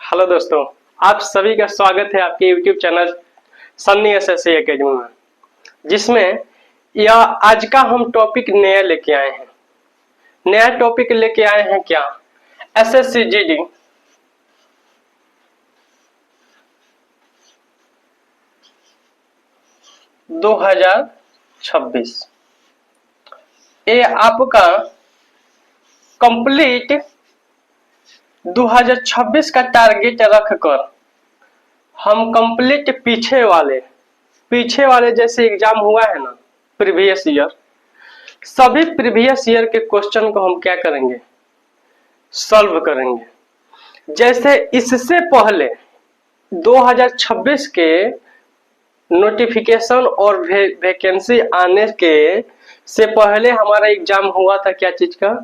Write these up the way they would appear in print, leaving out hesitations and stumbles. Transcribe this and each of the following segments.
Hello दोस्तों, आप सभी का स्वागत है आपके YouTube channel Sunny SSC academy में, जिसमें यह आज का हम टॉपिक नया लेके आए हैं। नया टॉपिक लेके आए हैं क्या? एसएससी जीडी दो हजार छब्बीस। ये आपका कंप्लीट 2026 का टारगेट रखकर हम कंप्लीट पीछे वाले जैसे एग्जाम हुआ है ना प्रीवियस ईयर, सभी प्रीवियस ईयर के क्वेश्चन को हम क्या करेंगे? सॉल्व करेंगे। जैसे इससे पहले 2026 के नोटिफिकेशन और वैकेंसी आने के से पहले हमारा एग्जाम हुआ था क्या चीज का?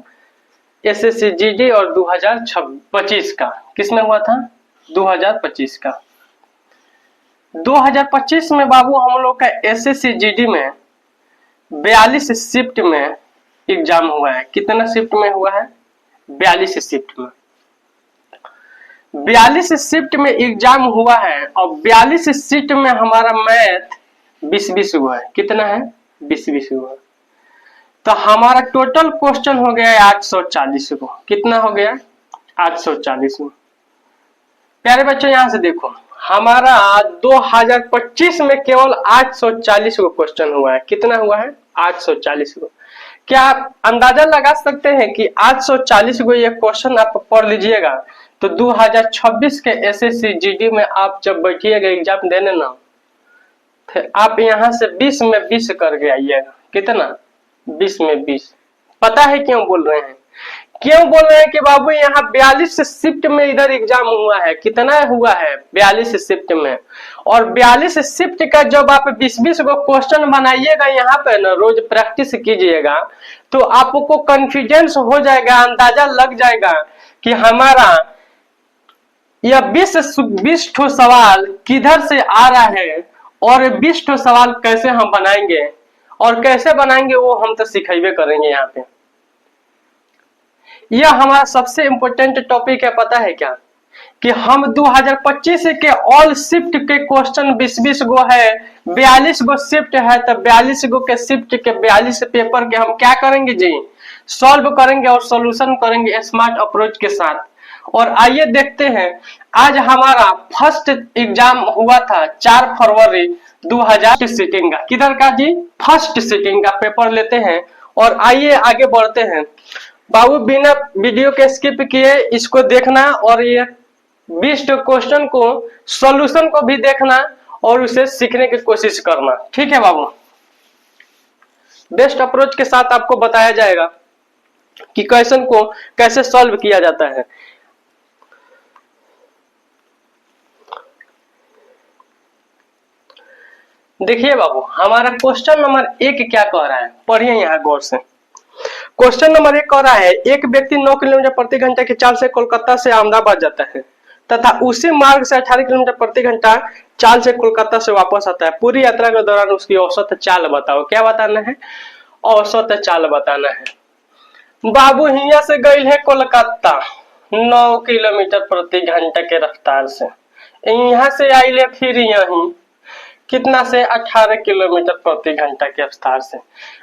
एसएससी जीडी और 2025 का। किसमें हुआ था? 2025 का। 2025 में बाबू हम लोग का एसएससी जीडी में 42 शिफ्ट में एग्जाम हुआ है। कितना शिफ्ट में हुआ है? 42 शिफ्ट में। 42 शिफ्ट में एग्जाम हुआ है और 42 शिफ्ट में हमारा मैथ 20-20 हुआ है। कितना है? 20-20 हुआ है। तो हमारा टोटल क्वेश्चन हो गया है 840 को। कितना हो गया? 840 में। प्यारे बच्चों यहां से देखो, हमारा 2025 में केवल 840 को क्वेश्चन हुआ है। कितना हुआ है? 840 को। क्या आप अंदाजा लगा सकते हैं कि 840 को ये क्वेश्चन आप पढ़ लीजिएगा तो 2026 के एसएससी जीडी में आप जब बैठिएगा एग्जाम देने ना, फिर आप यहां से 20 में 20 करके आइएगा। कितना? 20 में 20। पता है क्यों बोल रहे हैं? क्यों बोल रहे हैं कि बाबू यहाँ 42 शिफ्ट में इधर एग्जाम हुआ है। कितना हुआ है? 42 शिफ्ट में। और 42 शिफ्ट का जब आप 20-20 को क्वेश्चन बनाइएगा यहाँ पे ना, रोज प्रैक्टिस कीजिएगा तो आपको कॉन्फिडेंस हो जाएगा, अंदाजा लग जाएगा कि हमारा यह 20 ठो सवाल किधर से आ रहा है और 20 ठो सवाल कैसे हम बनाएंगे और कैसे बनाएंगे वो हम तो सिखाइबे करेंगे यहाँ पे। यह हमारा सबसे इम्पोर्टेंट टॉपिक है। पता है क्या कि हम 2025 के ऑल शिफ्ट के क्वेश्चन 20-20 गो है, 42 गो शिफ्ट है, तो 42 गो के शिफ्ट के 42 पेपर के हम क्या करेंगे जी? सॉल्व करेंगे और सॉल्यूशन करेंगे स्मार्ट अप्रोच के साथ। और आइए देखते हैं, आज हमारा फर्स्ट एग्जाम हुआ था 4 फरवरी 2000 सीटिंग का। किधर का जी? फर्स्ट सीटिंग का पेपर लेते हैं और आइए आगे बढ़ते हैं। बाबू बिना वीडियो के स्किप किए इसको देखना और ये 20 क्वेश्चन को सॉल्यूशन को भी देखना और उसे सीखने की कोशिश करना। ठीक है बाबू? बेस्ट अप्रोच के साथ आपको बताया जाएगा कि क्वेश्चन को कैसे सॉल्व किया जाता है। देखिए बाबू, हमारा क्वेश्चन नंबर 1 क्या कह रहा है, पढ़िए यहाँ गौर से। क्वेश्चन नंबर 1 कह रहा है, एक व्यक्ति 9 किलोमीटर प्रति घंटा की चाल से कोलकाता से अहमदाबाद जाता है तथा उसी मार्ग से 18 किलोमीटर प्रति घंटा चाल से कोलकाता से वापस आता है। पूरी यात्रा के दौरान उसकी औसत चाल बताओ। क्या बताना है? औसत चाल बताना है। बाबू हिया से गई है कोलकाता 9 किलोमीटर प्रति घंटा के रफ्तार से, यहाँ से आई ले फिर यहीं कितना से 18 किलोमीटर प्रति घंटा के रफ्तार से।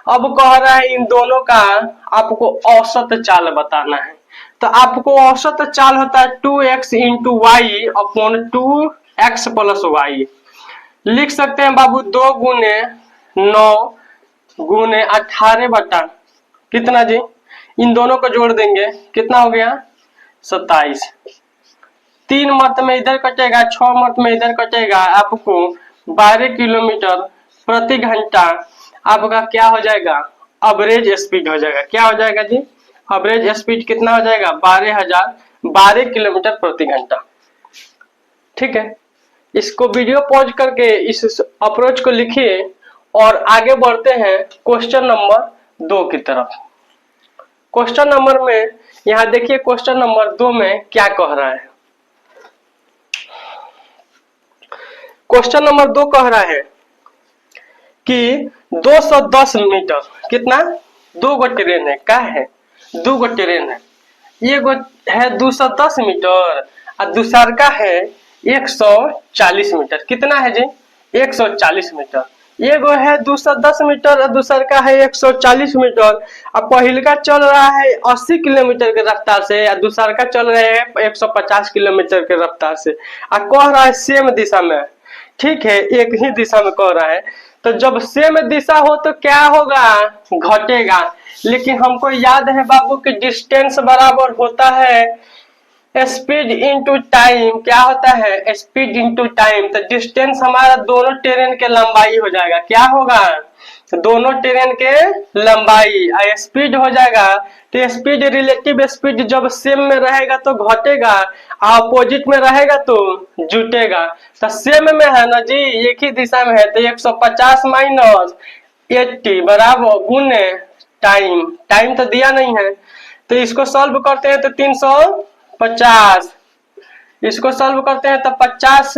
अब कह रहा है इन दोनों का आपको औसत चाल बताना है। तो आपको औसत चाल होता है 2x into Y upon 2x plus Y. लिख सकते हैं बाबू 2 गुने 9 गुने 18 बटा कितना जी? इन दोनों को जोड़ देंगे, कितना हो गया? 27। 3 मत में इधर कटेगा, 6 मत में इधर कटेगा, आपको 12 किलोमीटर प्रति घंटा आपका क्या हो जाएगा? एवरेज स्पीड हो जाएगा। क्या हो जाएगा जी? एवरेज स्पीड कितना हो जाएगा? 12 किलोमीटर प्रति घंटा। ठीक है, इसको वीडियो पॉज करके इस अप्रोच को लिखिए और आगे बढ़ते हैं क्वेश्चन नंबर 2 की तरफ। क्वेश्चन नंबर में यहाँ देखिए, क्वेश्चन नंबर 2 में क्या कह रहा है। क्वेश्चन नंबर 2 कह रहा है कि 210 मीटर, कितना? 2 गो ट्रेन है। क्या है? 2 गो ट्रेन है। ये गो है 210 मीटर और दूसर का है 140 मीटर। कितना है जी? 140 मीटर। एगो है 210 मीटर और दूसर का है 140 मीटर। अब पहिल का चल रहा है 80 किलोमीटर के रफ्तार से और दूसर का चल रहे हैं 150 किलोमीटर के रफ्तार से और कह रहा है सेम दिशा में। ठीक है, एक ही दिशा में कह रहा है। तो जब सेम दिशा हो तो क्या होगा? घटेगा। लेकिन हमको याद है बाबू कि डिस्टेंस बराबर होता है स्पीड इंटू टाइम। क्या होता है? Speed into time. तो डिस्टेंस हमारा दोनों ट्रेन के लंबाई हो जाएगा। क्या होगा? दोनों ट्रेन के लंबाई। स्पीड हो जाएगा तो स्पीड रिलेटिव स्पीड जब सेम में रहेगा तो घटेगा, अपोजिट में रहेगा तो जुटेगा। तो सेम में है ना जी, एक ही दिशा में है तो 150 माइनस 80 बराबर गुने टाइम। टाइम तो दिया नहीं है तो इसको सॉल्व करते हैं तो 350। इसको सॉल्व करते हैं तो 50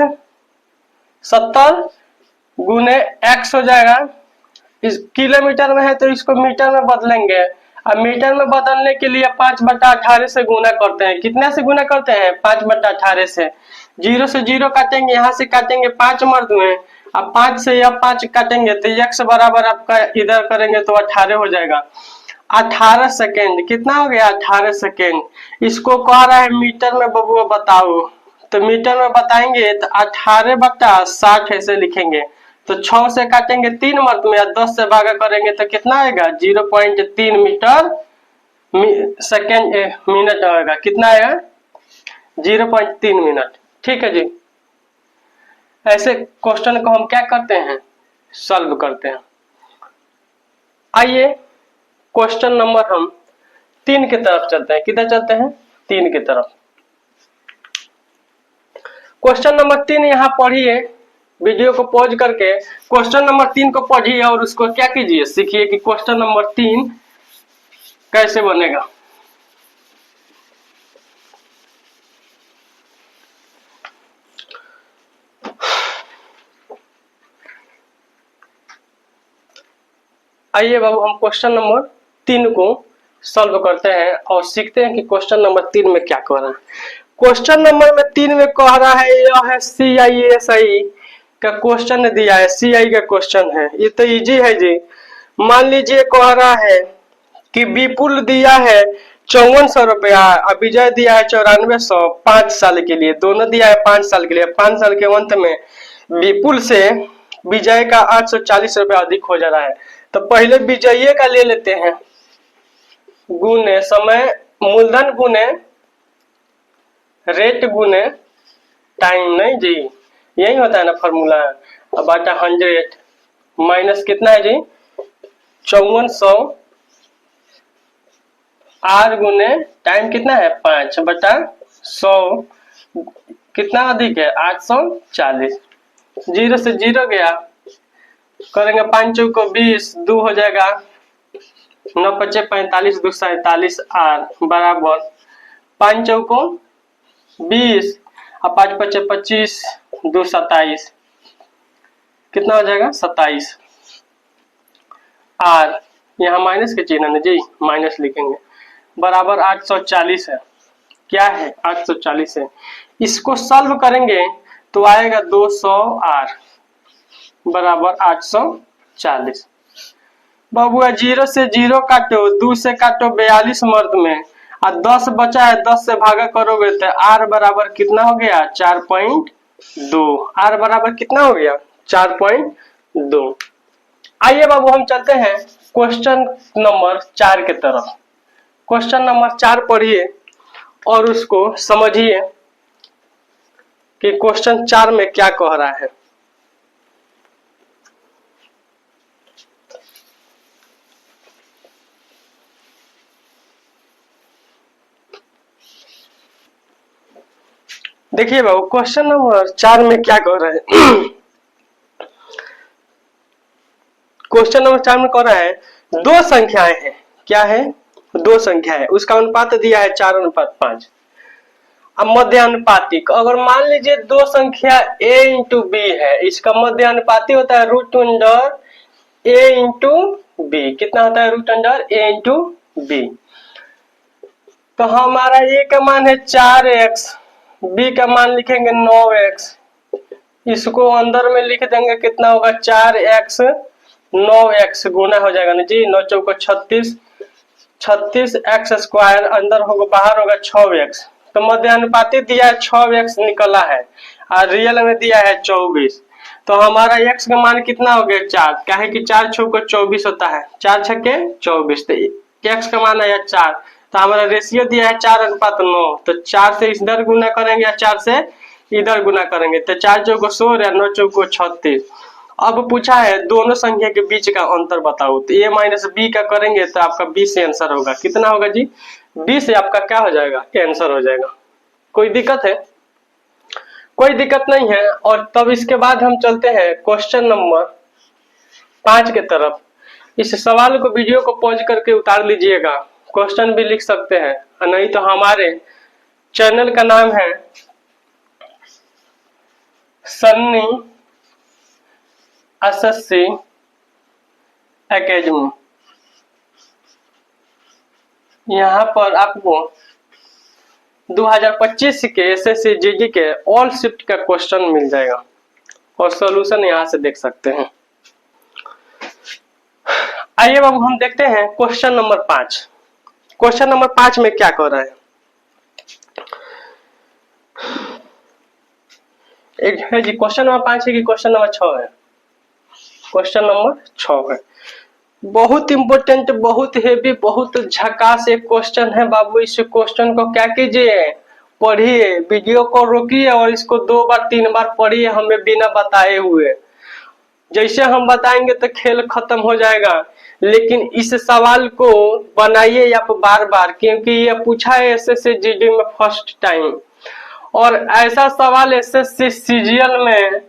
70 गुने x हो जाएगा। इस किलोमीटर में है तो इसको मीटर में बदलेंगे। अब मीटर में बदलने के लिए 5/18 से गुना करते हैं। कितने से गुना करते हैं? 5/18 से। 0 से 0 काटेंगे, यहाँ से काटेंगे 5 मर्द में। अब 5 से यह 5 काटेंगे तो x बराबर आपका इधर करेंगे तो 18 हो जाएगा। 18 सेकेंड। कितना हो गया? 18 सेकेंड। इसको कह रहा है मीटर में बबुआ बताओ। तो मीटर में बताएंगे तो 18/60 ऐसे लिखेंगे। तो 6 से काटेंगे 3 मर्द में, 10 से भागा करेंगे तो कितना आएगा? 0.3 मीटर सेकेंड मिनट आएगा। कितना आएगा? 0.3 मिनट। ठीक है जी। ऐसे क्वेश्चन को हम क्या करते हैं? सॉल्व करते हैं। आइए क्वेश्चन नंबर हम 3 की तरफ चलते हैं। किधर चलते हैं? 3 की तरफ। क्वेश्चन नंबर 3 यहाँ पढ़िए, वीडियो को पॉज करके क्वेश्चन नंबर 3 को पढ़िए और उसको क्या कीजिए, सीखिए कि क्वेश्चन नंबर 3 कैसे बनेगा। आइए बाबू हम क्वेश्चन नंबर 3 को सॉल्व करते हैं और सीखते हैं कि क्वेश्चन नंबर 3 में क्या कह रहा है। क्वेश्चन नंबर में 3 में कह रहा है यह है CISI का क्वेश्चन दिया है। CI का क्वेश्चन है, ये तो इजी है जी। मान लीजिए कह रहा है कि विपुल दिया है 5400 रुपया और विजय दिया है 9400 5 साल के लिए। दोनों दिया है 5 साल के लिए। 5 साल के अंत में विपुल से विजय का 840 रुपया अधिक हो जा रहा है। तो पहले विजय का ले लेते हैं, गुने समय, मूलधन गुने रेट गुने टाइम। नहीं जी, यही होता है ना फॉर्मूला। अब बाटा 100 माइनस कितना है जी? 5400 आर गुने टाइम कितना है? 5/100। कितना अधिक है? 840। 0 से 0 गया, करेंगे 5 चौको 20, 2 हो जाएगा 9 पचे 45, 2 47 आर बराबर 5 चौको 20 और 5 पचे 25, 2 27। कितना हो जाएगा? 27 आर। यहाँ माइनस के चिन्ह है जी, माइनस लिखेंगे बराबर 840 है। क्या है? 840 है। इसको सॉल्व करेंगे तो आएगा 200 आर बराबर 840। बबुआ 0 से 0 काटो, 2 से काटो 42 मर्द में और 10 बचा है, 10 से भागा करोगे तो आर बराबर कितना हो गया? 4.2। आर बराबर कितना हो गया? 4.2। आइए बाबू हम चलते हैं क्वेश्चन नंबर 4 की तरफ। क्वेश्चन नंबर 4 पढ़िए और उसको समझिए कि क्वेश्चन 4 में क्या कह रहा है। देखिए बाबू क्वेश्चन नंबर 4 में क्या कह रहा है। क्वेश्चन नंबर 4 में कह रहा है दो संख्याएं हैं। क्या है? दो संख्या है, उसका अनुपात दिया है 4:5। अब मध्य अनुपातिक, अगर मान लीजिए दो संख्या a इंटू बी है, इसका मध्य अनुपाती होता है √a इंटू बी। कितना होता है? √a into B. तो हमारा a का मान है 4x बी का मान लिखेंगे 9x, इसको अंदर में लिख देंगे, कितना होगा 4x, 9x गुना हो जाएगा ना जी, 9 चौको 36, 36x² अंदर होगा, बाहर होगा 6x। तो मध्यानुपाती दिया है 6x निकला है और रियल में दिया है 24। तो हमारा x का मान कितना हो गया 4, क्या है कि 4 छक्के 24 होता है, 4 छक्के 24, तो x का मान आया 4। तो हमारा रेशियो दिया है 4:9, तो 4 से इधर गुना करेंगे या 4 से इधर गुना करेंगे, तो 4 चौको 16 या 9 चौको 36। अब पूछा है दोनों संख्या के बीच का अंतर बताओ, तो a माइनस बी का करेंगे तो आपका 20 से आंसर होगा, कितना होगा जी 20 से आपका क्या हो जाएगा आंसर हो जाएगा। कोई दिक्कत है? कोई दिक्कत नहीं है। और तब इसके बाद हम चलते हैं क्वेश्चन नंबर 5 के तरफ। इस सवाल को वीडियो को पॉज करके उतार लीजिएगा, क्वेश्चन भी लिख सकते हैं, और नहीं तो हमारे चैनल का नाम है सन्नी एसएससी एकेडमी। यहाँ पर आपको 2025 के एसएससी जीडी के ऑल शिफ्ट का क्वेश्चन मिल जाएगा और सॉल्यूशन यहाँ से देख सकते हैं। आइए बाबू हम देखते हैं क्वेश्चन नंबर 5। क्वेश्चन नंबर 5 में क्या कह रहा है, एक है जी क्वेश्चन नंबर 5 है कि क्वेश्चन नंबर 6 है? क्वेश्चन नंबर 6 है। बहुत इंपोर्टेंट, बहुत हेवी, बहुत झकास एक क्वेश्चन है बाबू। इस क्वेश्चन को क्या कीजिए, पढ़िए, वीडियो को रोकिए और इसको 2 बार 3 बार पढ़िए हमें बिना बताए हुए। जैसे हम बताएंगे तो खेल खत्म हो जाएगा, लेकिन इस सवाल को बनाइए आप बार बार, क्योंकि ये पूछा है एसएससी जीडी में फर्स्ट टाइम। और ऐसा सवाल एसएससी सीजीएल में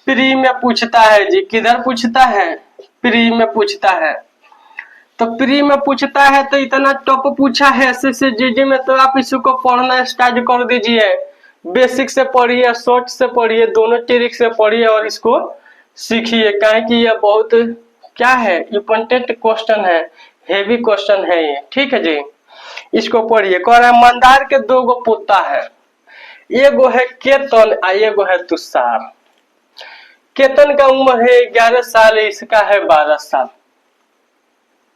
प्री में पूछता है जी। किधर पूछता है? प्री में पूछता है। तो प्री में पूछता है तो इतना टॉप पूछा है एसएससी जीडी में, तो आप इसको पढ़ना स्टार्ट कर दीजिए। बेसिक से पढ़िए, शॉर्ट से पढ़िए, दोनों ट्रिक से पढ़िए और इसको सीखिए, काहे कि यह बहुत क्या है इंपोर्टेंट क्वेश्चन है, हेवी क्वेश्चन है ये, ठीक है जी। इसको पढ़िए। कह रहा है मंदार के 2 गो पोता है, एगो है केतन आ एगो है तुषार। केतन का उम्र है 11 साल, इसका है 12 साल।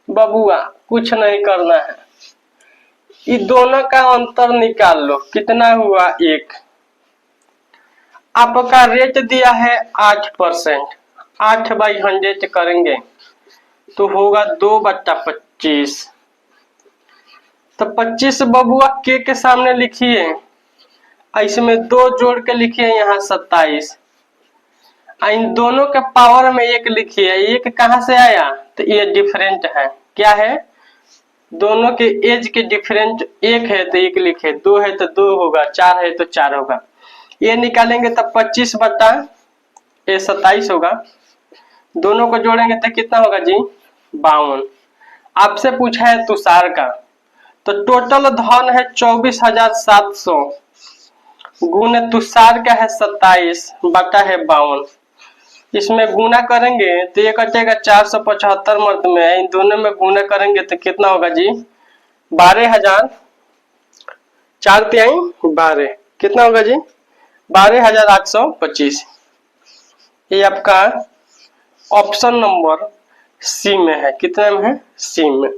बबुआ कुछ नहीं करना है, ये दोनों का अंतर निकाल लो, कितना हुआ 1। आपका रेट दिया है 8%, 8/100 करेंगे तो होगा 2/25। तो 25 बबुआ के सामने लिखिए, इसमें 2 जोड़ के लिखिए यहाँ 27। इन दोनों के पावर में 1 लिखिए। 1 कहाँ से आया? तो ये डिफरेंट है, क्या है? दोनों के एज के डिफरेंट 1 है तो 1 लिखे, 2 है तो 2 होगा, 4 है तो 4 होगा। ये निकालेंगे तब 25/27 होगा। दोनों को जोड़ेंगे तो कितना होगा जी 52। आपसे पूछा है तुषार का, तो टोटल धन है 24,700 गुने तुषार का है 27 बटा है 52। इसमें गुना करेंगे तो ये कटेगा 475 मर्द में, इन दोनों में गुना करेंगे तो कितना होगा जी 12,000, 4 तिहाई 12, कितना होगा जी 12,825। ये आपका ऑप्शन नंबर सी में है। कितने में है? सी में।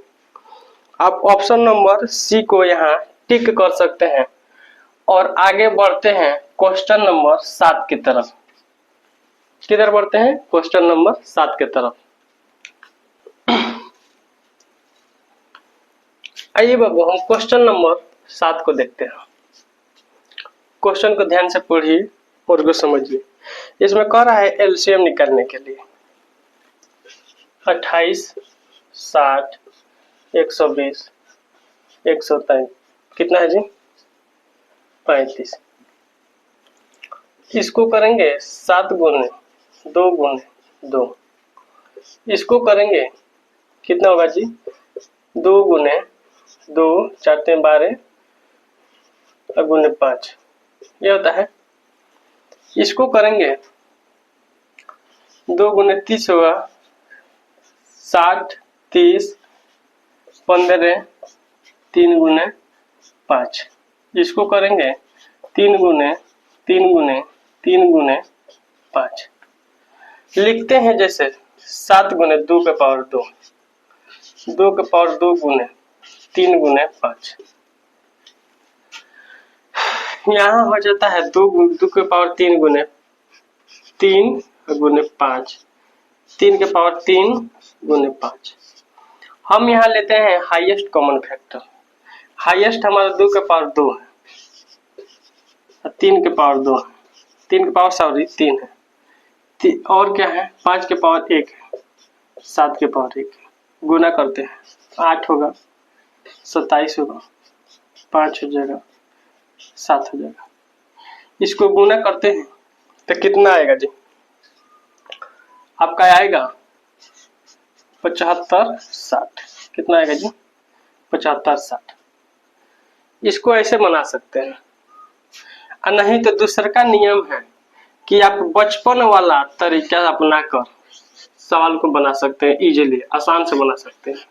आप ऑप्शन नंबर सी को यहाँ टिक कर सकते हैं और आगे बढ़ते हैं क्वेश्चन नंबर 7 की तरफ। किधर बढ़ते हैं? क्वेश्चन नंबर 7 की तरफ। आइए बाबू हम क्वेश्चन नंबर 7 को देखते हैं। क्वेश्चन को ध्यान से पढ़िए और को समझिए। इसमें कह रहा है एलसीएम निकालने के लिए 28, 60, 120, 123, कितना है जी 35। इसको करेंगे 7 गुने 2 गुने 2। इसको करेंगे कितना होगा जी 2 गुने 2, 4 3 12 गुने 5, ये होता है। इसको करेंगे 2 गुने 30 होगा, 60, 30, 15, 3 गुने 5। इसको करेंगे 3 गुने 3 गुने 3 गुने 5 लिखते हैं जैसे 7 गुने 2 के पावर 2, 2 के पावर 2 गुने 3 गुने 5। यहाँ हो जाता है 2 के पावर 3 गुने 3 गुने 5, 3 के पावर 3 गुने 5। हम यहाँ लेते हैं हाईएस्ट कॉमन फैक्टर। हाईएस्ट हमारा 2 के पावर 2 है, 3 के पावर 2 है, 3 के पावर सॉरी 3 है, और क्या है 5 के पावर 1 है, 7 के पावर 1 है। गुना करते हैं 8 होगा, 27 होगा, 5 हो जाएगा, 7 हो जाएगा। इसको गुना करते हैं तो कितना आएगा जी? आपका आएगा 75 60। कितना आएगा जी? 75 60। इसको ऐसे बना सकते हैं, और नहीं तो दूसरा का नियम है कि आप बचपन वाला तरीका अपना कर सवाल को बना सकते हैं, इजीली आसान से बना सकते हैं।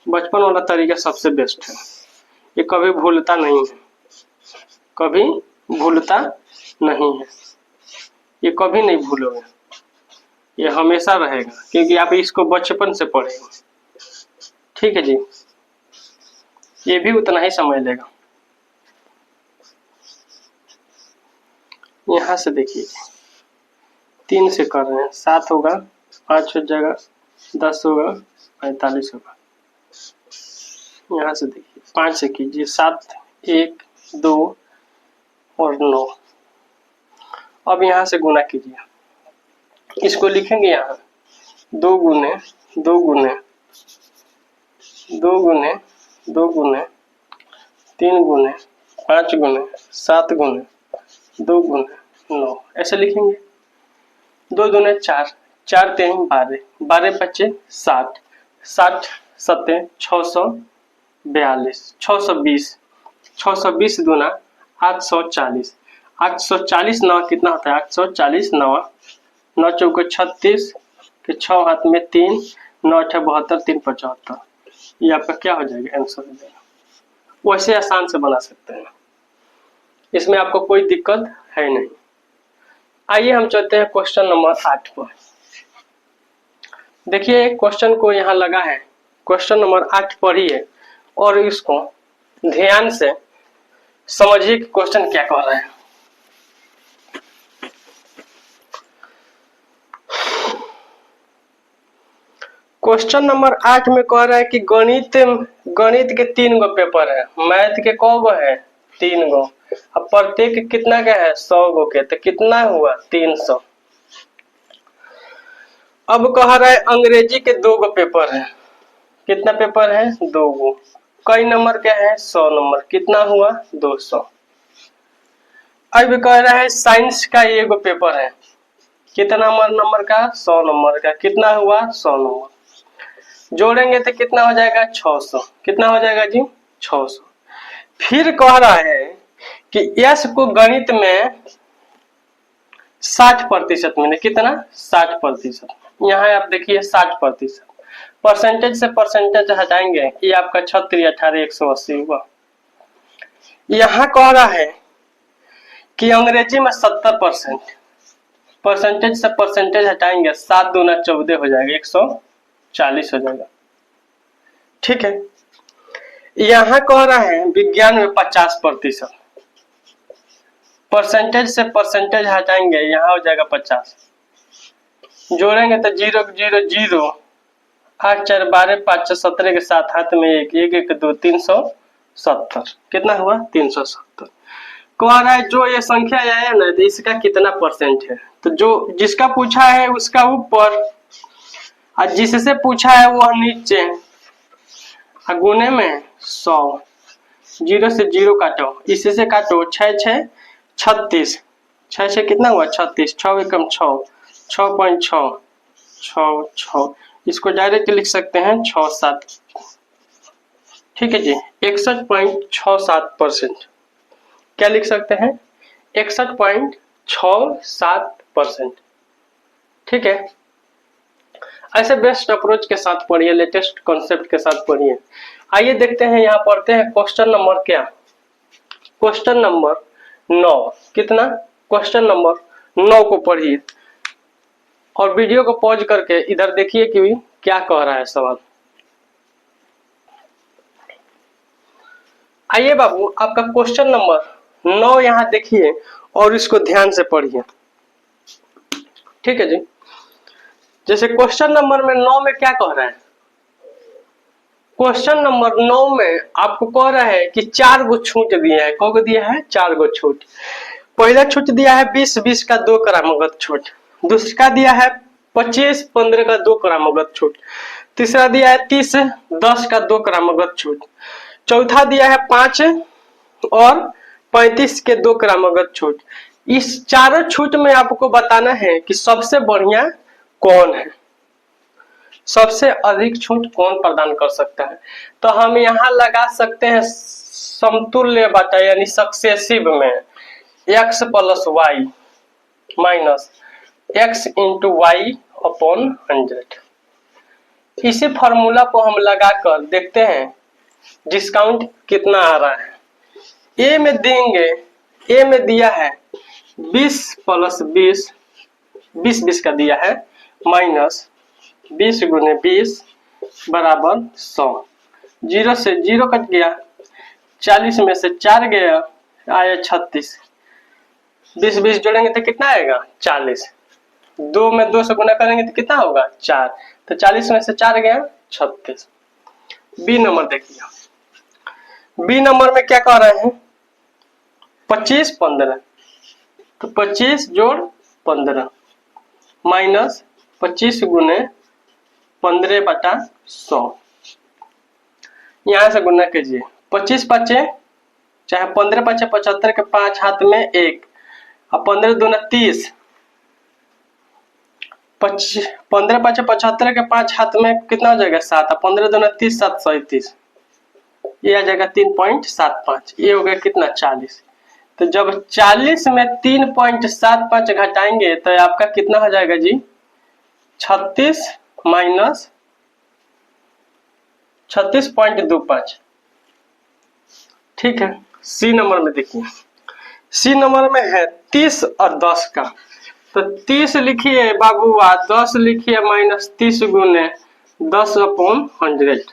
बचपन वाला तरीका सबसे बेस्ट है, ये कभी भूलता नहीं है, कभी भूलता नहीं है, ये कभी नहीं भूलोगे, ये हमेशा रहेगा क्योंकि आप इसको बचपन से पढ़ेंगे। ठीक है जी, ये भी उतना ही समझ लेगा। यहाँ से देखिए 3 से कर रहे हैं, 7 होगा, 5 हो जाएगा, 10 होगा, 45 होगा। यहाँ से देखिए 5 से कीजिए, 7 1 2 और 9। अब यहाँ से गुना कीजिए, इसको लिखेंगे यहाँ 2 गुने 2 गुने 2 गुने 2 गुने 3 गुने 5 गुने 7 गुने 2 गुने 9, ऐसे लिखेंगे। 2 दूने 4, 4 3 12, 12 25 60, 60 7 642, 620, 620 दूना 840, 840 9 कितना होता है? 840 9 9 चौके 36 के 6 हाथ में 3, 9 8 72, 3 75। ये आपका क्या हो जाएगा? आंसर हो जाएगा। वैसे आसान से बना सकते हैं, इसमें आपको कोई दिक्कत है नहीं। आइए हम चलते हैं क्वेश्चन नंबर 8 पर। देखिए क्वेश्चन को यहाँ लगा है, क्वेश्चन नंबर 8 पढ़िए और इसको ध्यान से समझिए कि क्वेश्चन क्या कह रहा है। क्वेश्चन नंबर 8 में कह रहा है कि गणित के 3 गो पेपर है, मैथ के कौ गो है? 3 गो। अब प्रत्येक कितना का है? 100 गो के, तो कितना हुआ? 300। अब कह रहा है अंग्रेजी के 2 गो पेपर है, कितना पेपर है? 2 गो। कई नंबर के है? 100 नंबर, कितना हुआ? 200। अब कह रहा है साइंस का 1 गो पेपर है, कितना नंबर का? 100 नंबर का, कितना हुआ? 100 नंबर। जोड़ेंगे तो कितना हो जाएगा? 600। कितना हो जाएगा जी? 600। फिर कह रहा है कि यश को गणित में 60% मिले, कितना? 60%। यहाँ आप देखिए 60%, परसेंटेज से परसेंटेज हटाएंगे, ये आपका 36 18 180 हुआ। यहाँ कह रहा है कि अंग्रेजी में 70%, परसेंटेज से परसेंटेज हटाएंगे, 7 दूना 14 हो जाएगा, 140 हो जाएगा। ठीक है। यहाँ कह रहा है विज्ञान में 50%, परसेंटेज से परसेंटेज हटाएंगे, यहाँ हो जाएगा 50। जोड़ेंगे तो 0 0 0, 8 4 12, 5 6 17 के साथ हाथ में 1 1 1 2 370। कितना हुआ? 370। कह रहा है जो ये संख्या आया ना, तो इसका कितना परसेंट है? तो जो जिसका पूछा है उसका ऊपर और जिससे पूछा है वो नीचे, गुने में 100। 0 से 0 काटो, इससे काटो, 6 6 36, 6 6 कितना हुआ? 36, 6 एकम 6, 6.6 6 6। इसको डायरेक्ट लिख सकते हैं 6 7। ठीक है जी, 61.67%। क्या लिख सकते हैं? 61.67%। ठीक है। ऐसे बेस्ट अप्रोच के साथ पढ़िए, लेटेस्ट कॉन्सेप्ट के साथ पढ़िए, आइए देखते हैं, यहाँ पढ़ते हैं क्वेश्चन नंबर क्या, क्वेश्चन नंबर 9। कितना? क्वेश्चन नंबर 9 को पढ़िए और वीडियो को पॉज करके इधर देखिए कि क्या कह रहा है सवाल। आइए बाबू, आपका क्वेश्चन नंबर 9 यहाँ देखिए और इसको ध्यान से पढ़िए, ठीक है जी। जैसे क्वेश्चन नंबर में 9 में क्या कह रहा है, क्वेश्चन नंबर 9 में आपको कह रहा है कि 4 गो छूट दिया है। कौन को दिया है? 4 गो छूट। पहला छूट दिया है 20 का 2 क्रमागत छूट। दूसरा दिया है 25-15 का 2 क्रमागत छूट। तीसरा दिया है 30-10 का 2 क्रमागत छूट। चौथा दिया है 5 और 35 के 2 क्रमागत छूट। इस चारों छूट में आपको बताना है कि सबसे बढ़िया कौन है, सबसे अधिक छूट कौन प्रदान कर सकता है। तो हम यहाँ लगा सकते हैं समतुल्य बटा यानी सक्सेसिव में x plus Y minus x into Y upon 100। इसी फॉर्मूला को हम लगाकर देखते हैं डिस्काउंट कितना आ रहा है। ए में देंगे, ए में दिया है 20 प्लस 20 का दिया है माइनस 20 गुने 20 बराबर 100। 0 से 0 कट गया, 40 में से 4 गया, आया 36। 20 जोड़ेंगे तो कितना आएगा? 40। 2 में 2 से गुना करेंगे तो कितना होगा? 4। तो 40 में से 4 गया 36। बी नंबर देखिए, बी नंबर में क्या कह रहे हैं? 25-15, तो 25 जोड़ 15 माइनस 25 गुने 15 बटा 100। यहां से गुना कीजिए, 25 पचे चाहे 15 पचे 75 के 5 हाथ में 1 और 15 दूना 30। 15 पचे 75 के 5 हाथ में कितना हो जाएगा? 7 और 15 दूना 30, 7 37, ये आ जाएगा 3.75। ये हो गया कितना? 40। तो जब 40 में 3.75 घटाएंगे तो आपका कितना हो जाएगा जी? 36 माइनस 36.25। ठीक है। सी नंबर में देखिए, सी नंबर में है 30 और 10 का। तो 30 लिखिए बाबू, 10 लिखिए माइनस 30 गुने 10 अपॉन 100।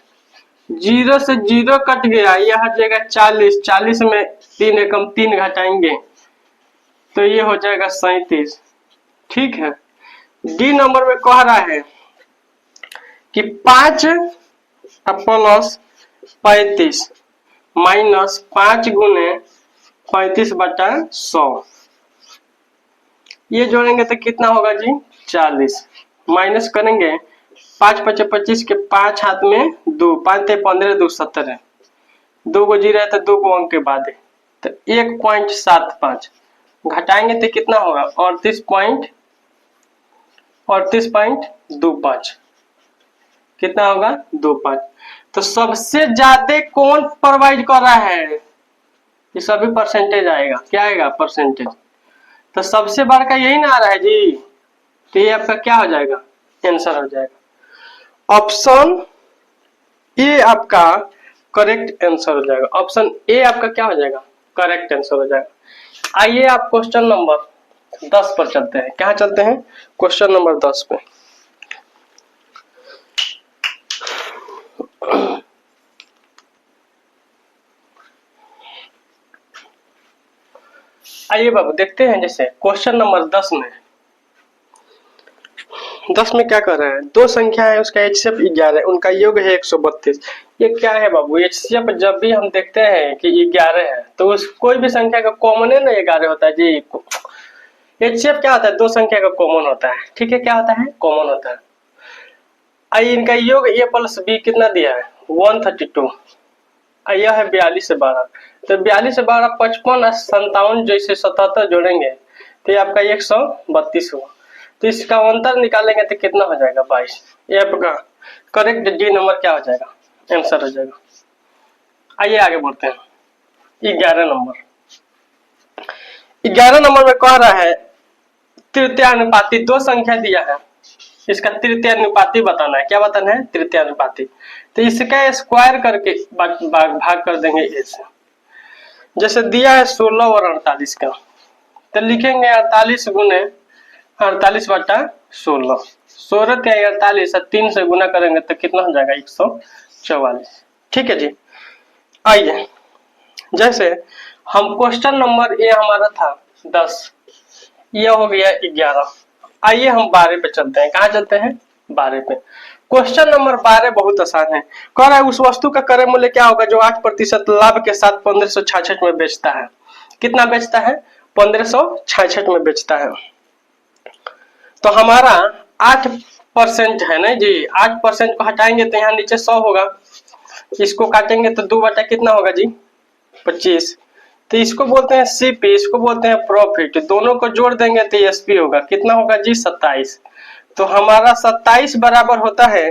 0 से 0 कट गया, यह हो जाएगा 40। 40 में 3 एकम 3 घटाएंगे तो ये हो जाएगा 37। ठीक है। डी नंबर में कह रहा है कि 5 प्लस 35 माइनस 5 गुने 35 बटा 100। ये जोड़ेंगे तो कितना होगा जी? 40। माइनस करेंगे 5 पचे 25 के 5 हाथ में 2, 5 ते 15, 2 17, 2 को 0 है तो 2 को अंक के बाद है तो 1.75 घटाएंगे तो कितना होगा? 38.25। कितना होगा? 25। तो सबसे ज्यादा कौन प्रोवाइड कर रहा है? ये सभी परसेंटेज आएगा। क्या आएगा? परसेंटेज। तो सबसे बड़ा का यही ना आ रहा है जी, तो ये आपका क्या हो जाएगा? आंसर हो जाएगा। ऑप्शन ए आपका करेक्ट आंसर हो जाएगा। ऑप्शन ए आपका क्या हो जाएगा? करेक्ट आंसर हो जाएगा। आइए आप क्वेश्चन नंबर 10 पर चलते हैं। क्या चलते हैं? क्वेश्चन नंबर 10 पे। आइए बाबू देखते हैं, जैसे क्वेश्चन नंबर 10 में क्या कर रहे हैं? दो संख्या है, उसका HCF 11, उनका योग है 132। ये क्या है बाबू? HCF जब भी हम देखते हैं कि 11 है तो उस कोई भी संख्या का कॉमन है ना 11 होता है जी। HCF क्या होता है? दो संख्या का कॉमन होता है। ठीक है, क्या होता है? कॉमन होता है। आइए इनका योग A प्लस B कितना दिया है? 132। यह है 42 से 12। तो 42 से 12 55 और 57 जैसे 77 जोड़ेंगे तो ये आपका 132 हुआ। तो इसका अंतर निकालेंगे तो कितना हो जाएगा? 22। ये आपका करेक्ट डी नंबर क्या हो जाएगा? आंसर हो जाएगा। आइए आगे बढ़ते हैं। 11 नंबर में कह रहा है तृतीयानुपाती दो संख्या दिया है इसका तृतीयानुपाती बताना है। क्या बताना है? तृतीयानुपाती। तो इसका स्क्वायर करके भाग कर देंगे ए से। जैसे दिया है 16 और 48 का, तो लिखेंगे 48 गुने 48/16। 16 के 48 और 3 से गुना करेंगे तो कितना हो जाएगा? 144। ठीक है जी। आइए, जैसे हम क्वेश्चन नंबर ए हमारा था 10, यह हो गया 11। आइए हम 12 पे चलते हैं। कहाँ चलते हैं? 12 पे। क्वेश्चन नंबर 12 बहुत आसान है। कह रहा है उस वस्तु का क्रय मूल्य क्या होगा जो 8% लाभ के साथ 1566 में बेचता है। कितना बेचता है? 1566 में बेचता है। तो हमारा 8% है ना जी। 8% को हटाएंगे तो यहाँ नीचे 100 होगा। इसको काटेंगे तो 2 बटा कितना होगा जी? 25। तो इसको बोलते हैं सीपी, इसको बोलते हैं प्रॉफिट। दोनों को जोड़ देंगे तो एसपी होगा। कितना होगा जी? 27। तो हमारा 27 बराबर होता है,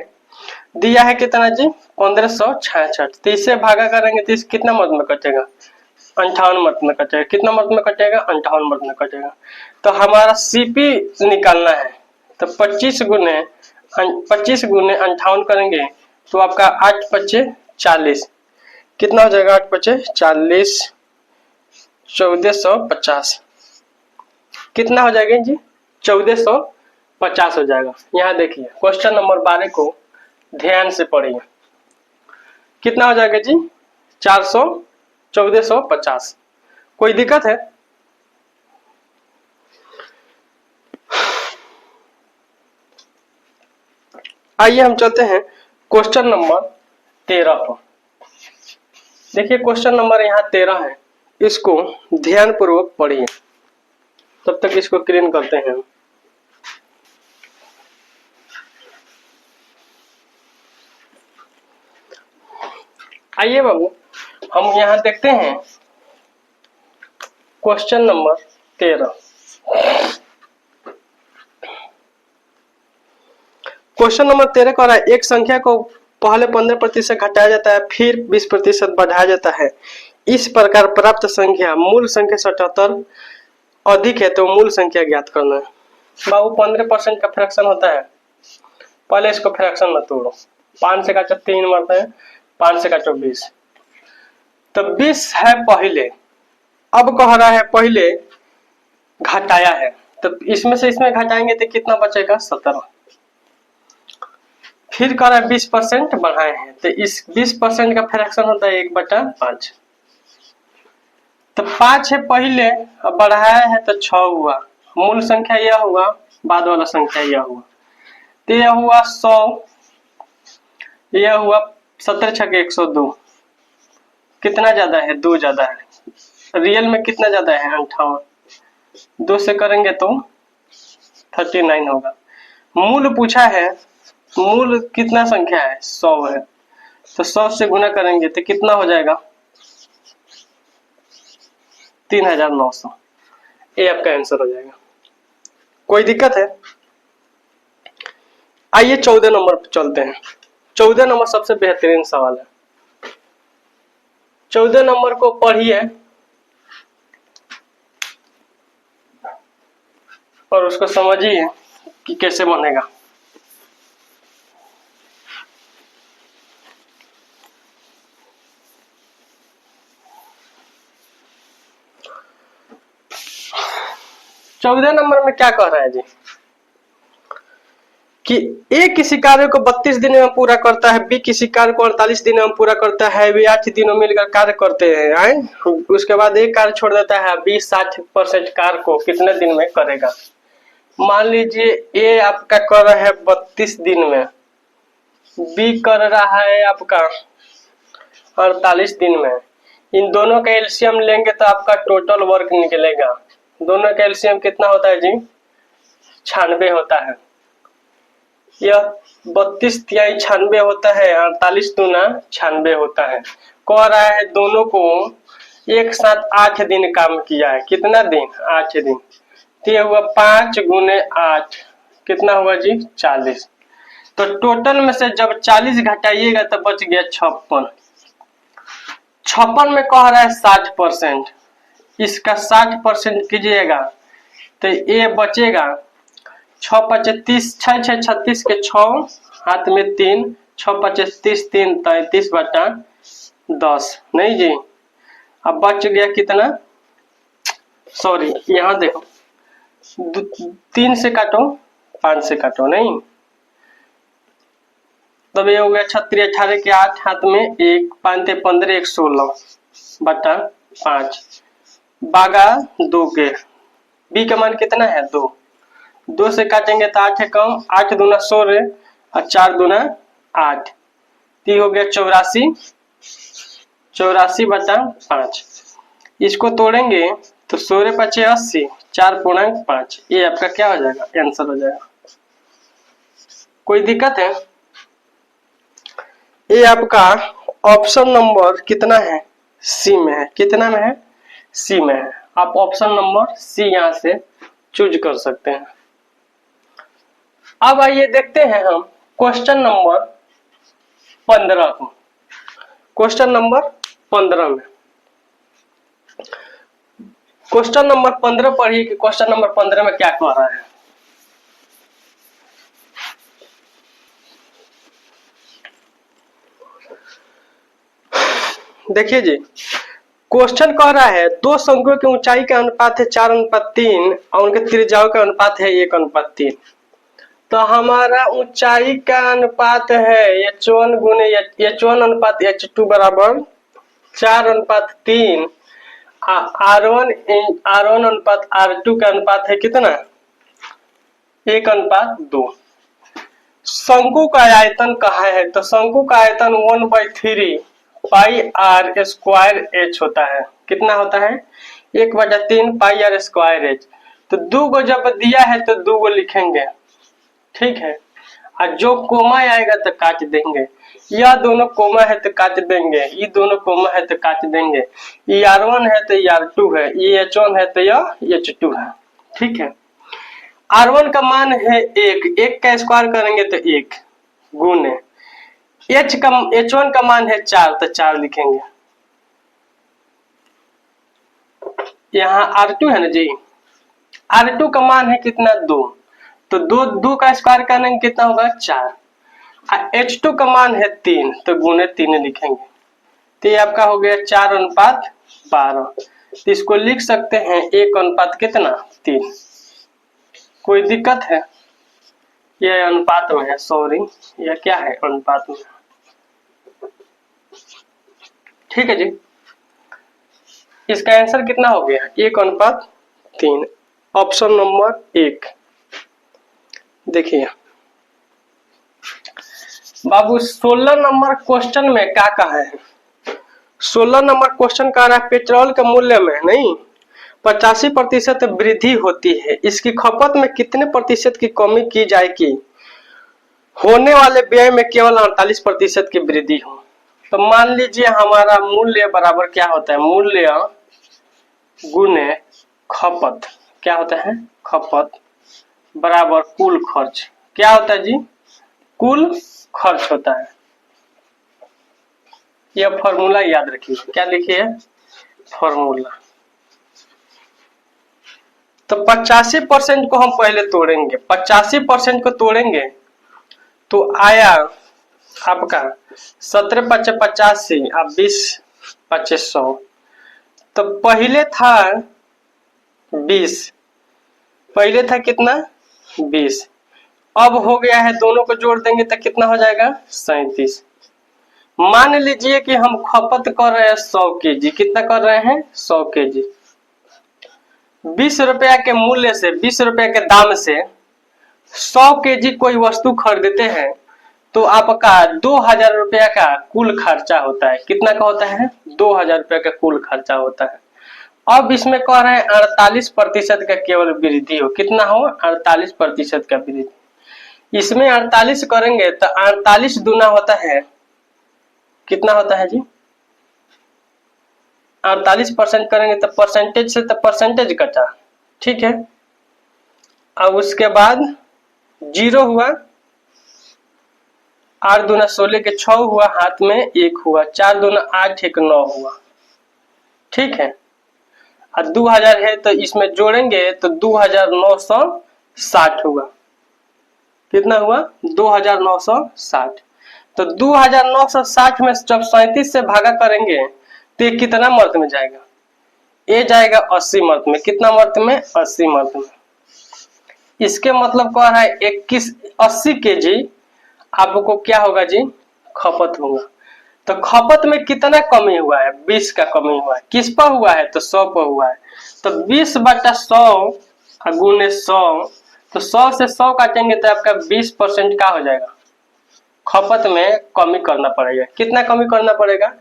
दिया है कितना जी? 1566। तो इससे भागा करेंगे तो कितना मत में कटेगा? 58 मत में कटेगा। कितना मत में कटेगा? 58 मत में कटेगा। तो हमारा सीपी निकालना है, तो 25 गुने 58 करेंगे तो आपका 8×5 = 40। कितना हो जाएगा? 8×5 = 40, 1450। कितना हो जाएगा जी? 1450 हो जाएगा। यहाँ देखिए क्वेश्चन नंबर 12 को ध्यान से पढ़िए। कितना हो जाएगा जी? 1450। कोई दिक्कत है? आइए हम चलते हैं क्वेश्चन नंबर 13 पर। देखिए क्वेश्चन नंबर यहाँ 13 है, इसको ध्यान पूर्वक पढ़िए। तब तक इसको क्लीन करते हैं। आइए बाबू, हम यहाँ देखते हैं क्वेश्चन नंबर 13। क्वेश्चन नंबर 13 कह रहा है एक संख्या को पहले 15% घटाया जाता है, फिर 20% बढ़ाया जाता है। इस प्रकार प्राप्त संख्या मूल संख्या 77 अधिक है तो मूल संख्या ज्ञात करना है। बाबू 15% का फ्रैक्शन होता है। पहले इसको फ्रैक्शन में तोड़ो। 5 से काटो 3 मरते हैं, 5 से काटो 20। तो 20 है पहले, अब कह रहा है पहले घटाया है, तो इसमें से इसमें घटाएंगे तो कितना बचेगा? 17। फिर कह रहा है 20% बढ़ाए हैं, तो इस 20% का फ्रैक्शन होता है 1/5। तो 5 है पहले, अब बढ़ाया है तो 6 हुआ। मूल संख्या यह हुआ, बाद वाला संख्या यह हुआ। तो यह हुआ 100, यह हुआ 17 × 102। कितना ज्यादा है? 2 ज्यादा है। रियल में कितना ज्यादा है? 58। 2 से करेंगे तो 39 होगा। मूल पूछा है, मूल कितना संख्या है? 100 है। तो 100 से गुना करेंगे तो कितना हो जाएगा? 3900। ये आपका आंसर हो जाएगा। कोई दिक्कत है? आइए 14 नंबर पर चलते हैं। 14 नंबर सबसे बेहतरीन सवाल है। 14 नंबर को पढ़िए और उसको समझिए कि कैसे बनेगा। चौदह नंबर में क्या कह रहा है जी कि ए किसी कार्य को 32 दिन में पूरा करता है, बी किसी कार्य को 48 दिन में पूरा करता है, वे 8 दिनों में मिलकर कार्य करते हैं। आए उसके बाद एक कार्य छोड़ देता है, बी 60% कार्य को कितने दिन में करेगा? मान लीजिए ए आपका कर रहा है 32 दिन में, बी कर रहा है आपका 48 दिन में। इन दोनों का एलसीएम लेंगे तो आपका टोटल वर्क निकलेगा। दोनों का एलसीएम कितना होता है जी? 96 होता है। यह 32 तिहाई 96 होता है, 48 दूना 96 होता है। कह रहा है दोनों को एक साथ 8 दिन काम किया है। कितना दिन? 8 दिन। तो यह हुआ 5 × 8, कितना हुआ जी? 40। तो टोटल में से जब 40 घटाइएगा तो बच गया 56। 56 में कह रहा है 60%, इसका 60% कीजिएगा तो ये बचेगा छः पचे 30, 6 6 36 के 6, हाथ में 3, 6 पचे 30, 3 33 बटा 10। नहीं जी, अब बच गया कितना, सॉरी यहाँ देखो 3 से काटो, 5 से काटो, नहीं तब ये हो गया 36 18 के 8, हाथ में 1, 5 15 1 16 बटा 5, बागा 2 के, बी का मान कितना है 2, 2 से काटेंगे तो 8 है कम, 8 दूना 16 और 4 दूना 8, तो हो गया 84, 84 बटा 5। इसको तोड़ेंगे तो 16 पचे 80, 4.5, ये आपका क्या हो जाएगा, आंसर हो जाएगा। कोई दिक्कत है? ये आपका ऑप्शन नंबर कितना है, सी में है। कितना में है, सी में है। आप ऑप्शन नंबर सी यहां से चूज कर सकते हैं। अब आइए देखते हैं हम क्वेश्चन नंबर 15 को। क्वेश्चन नंबर 15 में, क्वेश्चन नंबर 15 पढ़िए कि क्वेश्चन नंबर 15 में क्या कह रहा है। देखिए जी, क्वेश्चन कह रहा है दो शंकुओं की ऊंचाई का अनुपात है 4:3 और उनके त्रिज्याओं का अनुपात है 1:3। तो हमारा ऊंचाई का अनुपात है h1 गुने h1 अनुपात h2 बराबर 4:3, r1 अनुपात r2 का अनुपात है कितना, 1:2। शंकु का आयतन कहा है, तो शंकु का आयतन 1/3 पाई आर स्क्वायर एच होता है। कितना होता है, 1/3 पाई आर स्क्वायर एच। तो 2 को जब दिया है तो 2 को लिखेंगे, ठीक है। और जो कोमा आएगा तो काट देंगे, यह दोनों कोमा है तो काट देंगे, ये दोनों कोमा है तो काट देंगे, ये r1 है तो ये r2 है, ये h1 है तो यह h2 है, ठीक है। r1 का मान है 1 का स्क्वायर करेंगे तो 1 गुने h1 का मान है 4 तो 4 लिखेंगे। यहाँ r2 है ना जी, r2 का मान है कितना 2, तो 2 का स्क्वायर करेंगे कितना होगा 4। h2 का मान है 3 तो गुने 3 लिखेंगे, तो ये आपका हो गया 4:12। तो इसको लिख सकते हैं 1 कितना 3। कोई दिक्कत है, यह अनुपात में है, सॉरी यह क्या है अनुपात में, ठीक है जी। इसका आंसर कितना हो गया 1:3, ऑप्शन नंबर 1। देखिए बाबू 16 नंबर क्वेश्चन में क्या कहा है, 16 नंबर क्वेश्चन कह रहा है पेट्रोल के मूल्य में नहीं 85% वृद्धि होती है, इसकी खपत में कितने प्रतिशत की कमी की जाएगी, होने वाले व्यय में केवल 48% की वृद्धि हो। तो मान लीजिए हमारा मूल्य बराबर क्या होता है, मूल्य गुने खपत, क्या होता है खपत बराबर कुल खर्च, क्या होता है जी कुल खर्च होता है। यह फॉर्मूला याद रखिए, क्या लिखिए फॉर्मूला। तो 85% को हम पहले तोड़ेंगे, 85% को तोड़ेंगे तो आया आपका 17 × 5 = 85 और 20 × 5 = 100। तो पहले था 20, पहले था कितना 20, अब हो गया है दोनों को जोड़ देंगे तो कितना हो जाएगा 37। मान लीजिए कि हम खपत कर रहे हैं 100 kg, कितना कर रहे हैं 100 kg। 20 रुपया के मूल्य से, 20 रुपया के दाम से 100 kg कोई वस्तु खरीदते हैं तो आपका 2000 रुपया का कुल खर्चा होता है। कितना का होता है 2000 रुपया का कुल खर्चा होता है। अब इसमें कह रहे हैं 48% का केवल वृद्धि हो, कितना हो 48% का वृद्धि। इसमें 48 करेंगे तो 48 दूना होता है कितना होता है जी 48% करेंगे तो परसेंटेज से तो परसेंटेज कटा, ठीक है। अब उसके बाद 0 हुआ, 8 दूना 16 के 6 हुआ, हाथ में 1 हुआ, 4 दूना 8 1 9 हुआ, ठीक है। और 2000 है तो इसमें जोड़ेंगे तो 2960 हुआ। कितना हुआ 2960। तो 2960 में जब 37 से भागा करेंगे तो ये कितना मर्द में जाएगा, ये जाएगा 80 मर्द में। कितना मर्द में, 80 मर्द में। इसके मतलब कह रहा है 80 केजी आपको क्या होगा जी, खपत होगा। तो खपत में कितना कमी हुआ है, 20 का कमी हुआ है। किस पर हुआ है, तो 100 पर हुआ है। तो 20/100 गुने 100, तो 100 से 100 काटेंगे तो आपका 20% का हो जाएगा, खपत में कमी करना पड़ेगा। कितना कमी करना पड़ेगा,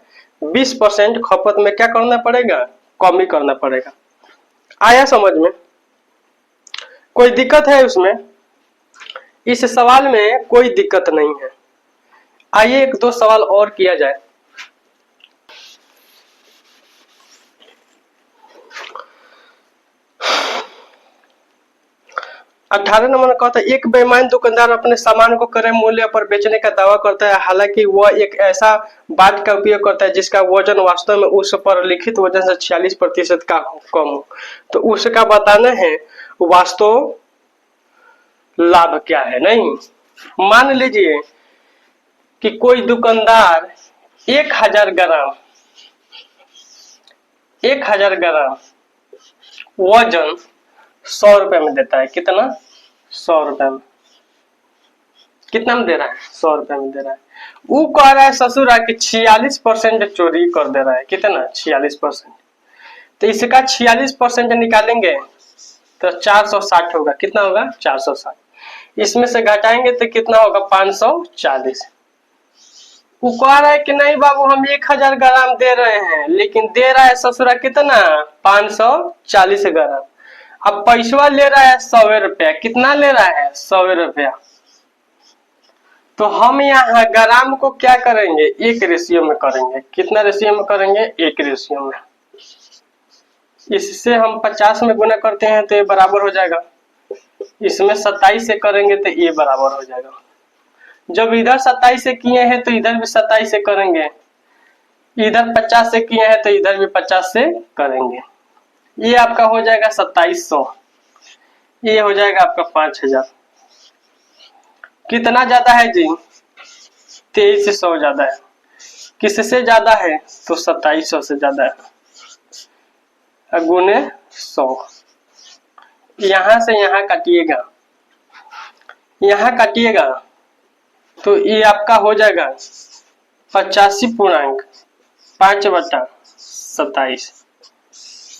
20% खपत में क्या करना पड़ेगा, कमी करना पड़ेगा। आया समझ में, कोई दिक्कत है उसमें, इस सवाल में कोई दिक्कत नहीं है। आइए एक दो सवाल और किया जाए। अठारह नंबर कहता है एक बेईमान दुकानदार अपने सामान को क्रय मूल्य पर बेचने का दावा करता है, हालांकि वह एक ऐसा बाट का उपयोग करता है जिसका वजन वास्तव में उस पर लिखित वजन से 46% का कम हो। तो उसका बताना है वास्तव लाभ क्या है। नहीं, मान लीजिए कि कोई दुकानदार 1000 ग्राम वजन 100 रुपए में देता है। कितना, 100 रुपए में। कितना में दे रहा है, 100 रुपए में दे रहा है। वो कह रहा है ससुरा कि 46% चोरी कर दे रहा है। कितना, 46%। तो इसका 46% निकालेंगे तो 460 होगा। कितना होगा, 460। इसमें से घटाएंगे तो कितना होगा, 540। वो कह रहा है कि नहीं बाबू हम 1000 ग्राम दे रहे हैं, लेकिन दे रहा है ससुरा कितना, 540 ग्राम। अब पैसा ले रहा है 100 रुपया। कितना ले रहा है, 100 रुपया। तो हम यहाँ ग्राम को क्या करेंगे, एक रेशियो में करेंगे। कितना रेशियो में करेंगे, एक रेशियो में। इससे हम 50 में गुना करते हैं तो ये बराबर हो जाएगा। इसमें 27 से करेंगे तो ये बराबर हो जाएगा। जब इधर 27 से किए हैं तो इधर भी 27 से करेंगे, इधर 50 से किए हैं तो इधर भी 50 से करेंगे। ये आपका हो जाएगा 2700, ये हो जाएगा आपका 5000। कितना ज्यादा है जी, 2300 ज्यादा है। किससे ज्यादा है, तो 2700 से ज्यादा है। गुने 100, यहां से यहां काटिएगा, यहां काटिएगा तो ये आपका हो जाएगा 85.5/27।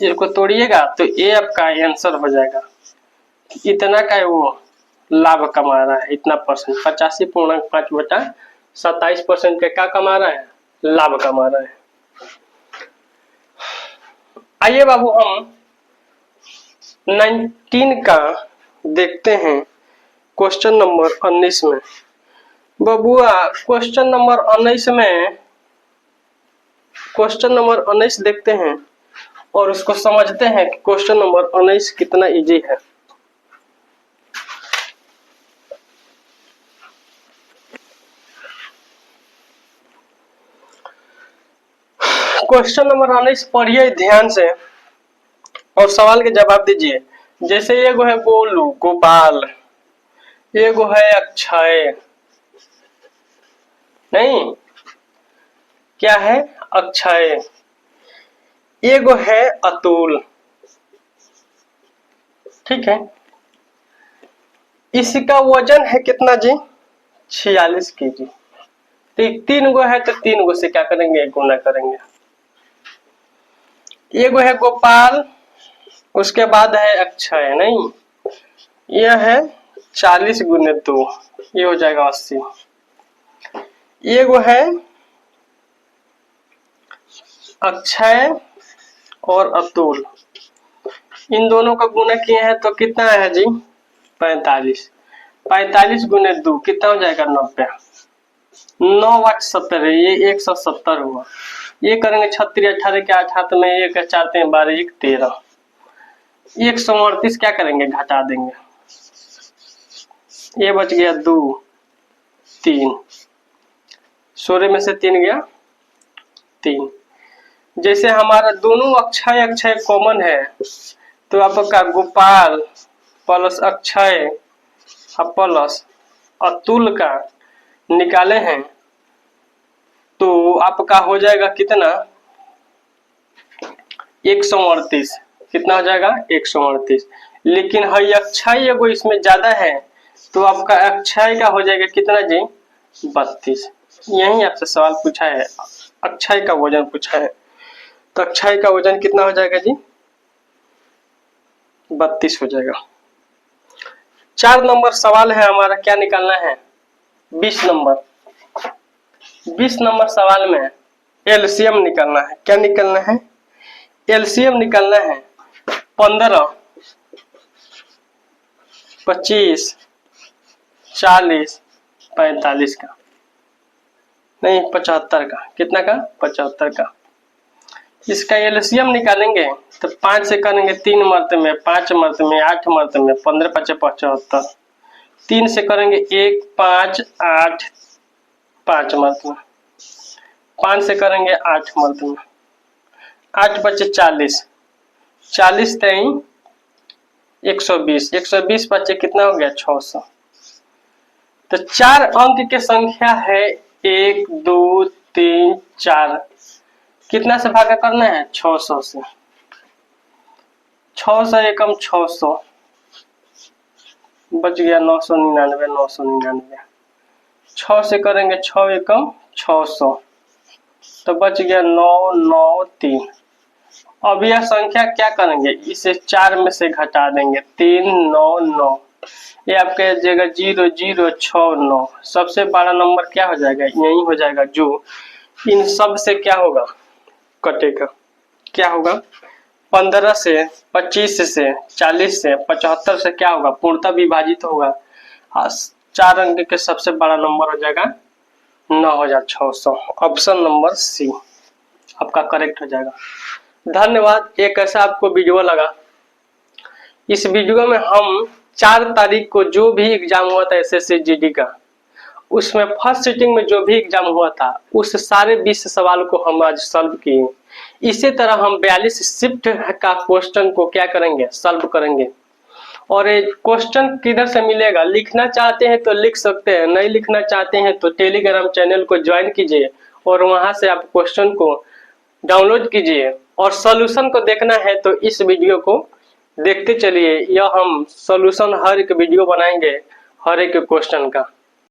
इसको तोड़िएगा तो ये आपका आंसर हो जाएगा। इतना का वो लाभ कमा रहा है, इतना परसेंट, 85.5/27% का क्या कमा रहा है, लाभ कमा रहा है। आइए बाबू हम 19 का देखते हैं, क्वेश्चन नंबर 19 में। बबुआ क्वेश्चन नंबर 19 देखते हैं और उसको समझते हैं कि क्वेश्चन नंबर 19 कितना इजी है। क्वेश्चन नंबर 19 पढ़िए ध्यान से और सवाल के जवाब दीजिए। जैसे एगो है गोलू, गोपाल, एगो है अक्षय, नहीं क्या है, अक्षय, एगो है अतुल। ठीक है, इसका वजन है कितना जी, 46 केजी। तो 3 गो है तो 3 गो से क्या करेंगे, गुना करेंगे। एगो है गोपाल, उसके बाद है अक्षय, नहीं यह है 40 गुने 2, ये हो जाएगा 80। एगो है अक्षय और अतुल, इन दोनों का गुना किए हैं तो कितना है जी, 45। 45 गुने 2 कितना हो जाएगा, 90। 9/70, ये 170 हुआ। ये करेंगे 36 18 के 8 हाथ में, 1 4 3 12 1 13, 138 क्या करेंगे, घटा देंगे। ये बच गया 2 3, 16 में से 3 गया 3। जैसे हमारा दोनों अक्षय अक्षय कॉमन है तो आपका गोपाल प्लस अक्षय प्लस अतुल का निकाले हैं तो आपका हो जाएगा कितना, 138। कितना हो जाएगा, 138। लेकिन है अक्षय एगो इसमें ज्यादा है तो आपका अक्षय का हो जाएगा कितना जी, 32। यही आपसे सवाल पूछा है, अक्षय का वजन पूछा है, तो अक्षय का वजन कितना हो जाएगा जी, 32 हो जाएगा। 4 नंबर सवाल है हमारा, क्या निकालना है, 20 नंबर। 20 नंबर सवाल में एलसीएम निकालना है। क्या निकालना है, एलसीएम निकालना है। 15, 25, 40, 45 का, नहीं 75 का। कितना का, 75 का। इसका एलसीएम निकालेंगे तो 5 से करेंगे 3 मरतबे, 5 मरतबे, 8 मरतबे, 15 5 75। 3 से करेंगे 1 5 8, 5 मरतबे। 5 से करेंगे 8 मरतबे, 8 बचे 40, 40 3 120, 120 बचे कितना हो गया, 600। तो 4 अंक के संख्या है 1 2 3 4। कितना से भागा करना है, 600 से। 600 एकम 600, बच गया 999, 999। 6 से करेंगे 6 एकम 600, तो बच गया 993। अब यह संख्या क्या करेंगे, इसे 4 में से घटा देंगे, 399। ये आपके जगह 0069। सबसे बड़ा नंबर क्या हो जाएगा, यही हो जाएगा, जो इन सब से क्या होगा, कटेगा। क्या होगा, 15 से, 25 से, 40 से, 75 से क्या होगा, पूर्णतः विभाजित होगा। 4 अंक के सबसे बड़ा नंबर हो जाएगा 9600। ऑप्शन नंबर सी आपका करेक्ट हो जाएगा। धन्यवाद। एक ऐसा आपको वीडियो लगा, इस वीडियो में हम 4 तारीख को जो भी एग्जाम हुआ था एसएससी जीडी का, उसमें फर्स्ट सिटिंग में जो भी एग्जाम हुआ था उस सारे 20 सवाल को हम आज सॉल्व किए। इसी तरह हम 42 शिफ्ट का क्वेश्चन को क्या करेंगे, सॉल्व करेंगे। और ये क्वेश्चन किधर से मिलेगा, लिखना चाहते हैं तो लिख सकते हैं, नहीं लिखना चाहते हैं तो टेलीग्राम चैनल को ज्वाइन कीजिए और वहां से आप क्वेश्चन को डाउनलोड कीजिए। और सॉल्यूशन को देखना है तो इस वीडियो को देखते चलिए, यह हम सॉल्यूशन हर एक वीडियो बनाएंगे हर एक क्वेश्चन का।